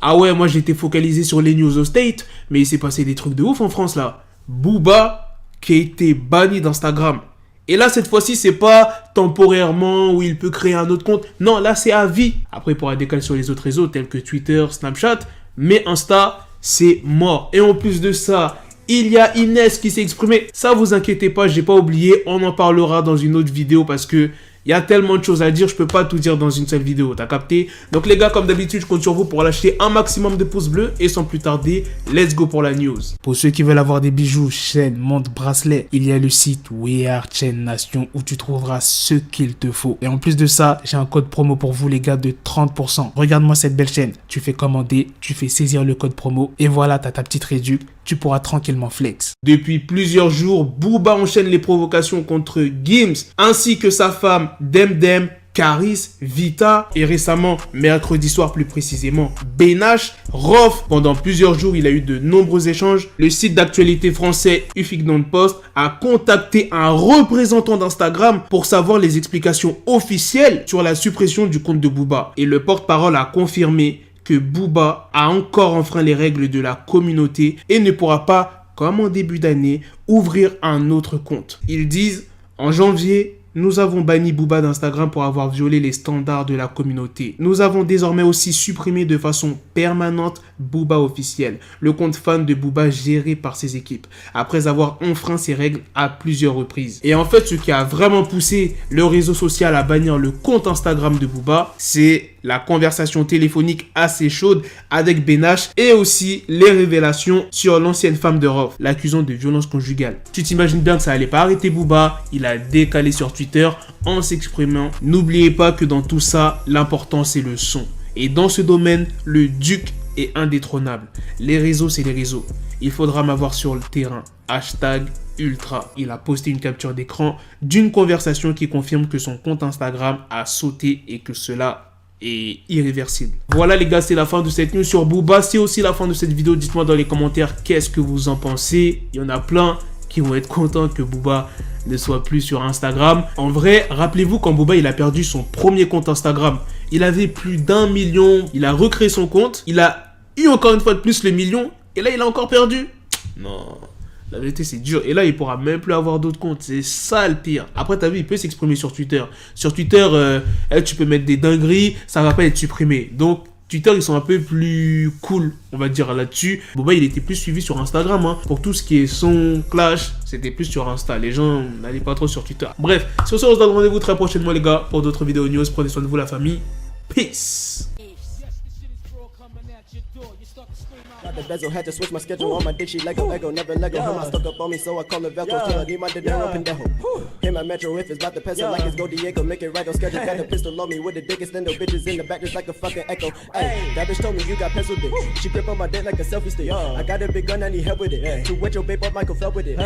Ah ouais, moi j'étais focalisé sur les news au State, mais il s'est passé des trucs de ouf en France là. Booba qui a été banni d'Instagram. Et là, cette fois-ci, c'est pas temporairement où il peut créer un autre compte. Non, là, c'est à vie. Après, il pourra décaler sur les autres réseaux tels que Twitter, Snapchat. Mais Insta, c'est mort. Et en plus de ça, il y a Inès qui s'est exprimée. Ça, vous inquiétez pas, j'ai pas oublié. On en parlera dans une autre vidéo parce que il y a tellement de choses à dire, je peux pas tout dire dans une seule vidéo, t'as capté? Donc les gars, comme d'habitude, je compte sur vous pour lâcher un maximum de pouces bleus. Et sans plus tarder, let's go pour la news. Pour ceux qui veulent avoir des bijoux, chaînes, montres, bracelets, il y a le site We Are Chain Nation où tu trouveras ce qu'il te faut. Et en plus de ça, j'ai un code promo pour vous les gars de 30%. Regarde-moi cette belle chaîne. Tu fais commander, tu fais saisir le code promo et voilà, t'as ta petite réduc. Tu pourras tranquillement flex. Depuis plusieurs jours, Booba enchaîne les provocations contre Gims ainsi que sa femme Demdem, Caris, Vita et récemment, mercredi soir plus précisément, Benache, Rof. Pendant plusieurs jours, il a eu de nombreux échanges. Le site d'actualité français Huffington Post a contacté un représentant d'Instagram pour savoir les explications officielles sur la suppression du compte de Booba. Et le porte-parole a confirmé que Booba a encore enfreint les règles de la communauté et ne pourra pas, comme en début d'année, ouvrir un autre compte. Ils disent, en janvier, nous avons banni Booba d'Instagram pour avoir violé les standards de la communauté. Nous avons désormais aussi supprimé de façon permanente Booba officiel, le compte fan de Booba géré par ses équipes, après avoir enfreint ces règles à plusieurs reprises. Et en fait, ce qui a vraiment poussé le réseau social à bannir le compte Instagram de Booba, c'est la conversation téléphonique assez chaude avec Benache et aussi les révélations sur l'ancienne femme de Rof, l'accusant de violence conjugale. Tu t'imagines bien que ça allait pas arrêter Booba, il a décalé sur Twitter en s'exprimant. N'oubliez pas que dans tout ça, l'important c'est le son. Et dans ce domaine, le Duc est indétrônable. Les réseaux, c'est les réseaux. Il faudra m'avoir sur le terrain. Hashtag Ultra. Il a posté une capture d'écran d'une conversation qui confirme que son compte Instagram a sauté et que cela est irréversible. Voilà les gars, c'est la fin de cette news sur Booba. C'est aussi la fin de cette vidéo. Dites-moi dans les commentaires qu'est-ce que vous en pensez. Il y en a plein qui vont être contents que Booba ne soit plus sur Instagram. En vrai, rappelez-vous quand Booba il a perdu son premier compte Instagram, il avait plus d'1 million. Il a recréé son compte. Il a eu encore une fois de plus le million. Et là, il a encore perdu. Non, la vérité, c'est dur. Et là, il pourra même plus avoir d'autres comptes. C'est ça le pire. Après, t'as vu, il peut s'exprimer sur Twitter. Sur Twitter, tu peux mettre des dingueries. Ça va pas être supprimé. Donc, Twitter, ils sont un peu plus cool, on va dire, là-dessus. Booba, il était plus suivi sur Instagram. Hein. Pour tout ce qui est son, clash, c'était plus sur Insta. Les gens n'allaient pas trop sur Twitter. Bref, sur ce, on se donne rendez-vous très prochainement, les gars, pour d'autres vidéos news. Prenez soin de vous, la famille. Peace. Got the bezel, had to switch my schedule on my dick, she Lego, never Lego. Him, I stuck up on me, so I call it Velcro. Till I need my dinero pendejo. Hit my metro if it's about to pencil, like it's go Diego, make it right on schedule. Got the pistol on me with the dickest, then the bitches in the back just like a fucking echo. Hey, that bitch told me you got pencil dick. She grip on my dick like a selfie stick. I got a big gun, I need help with it. To wet your babe up, Michael fell with it.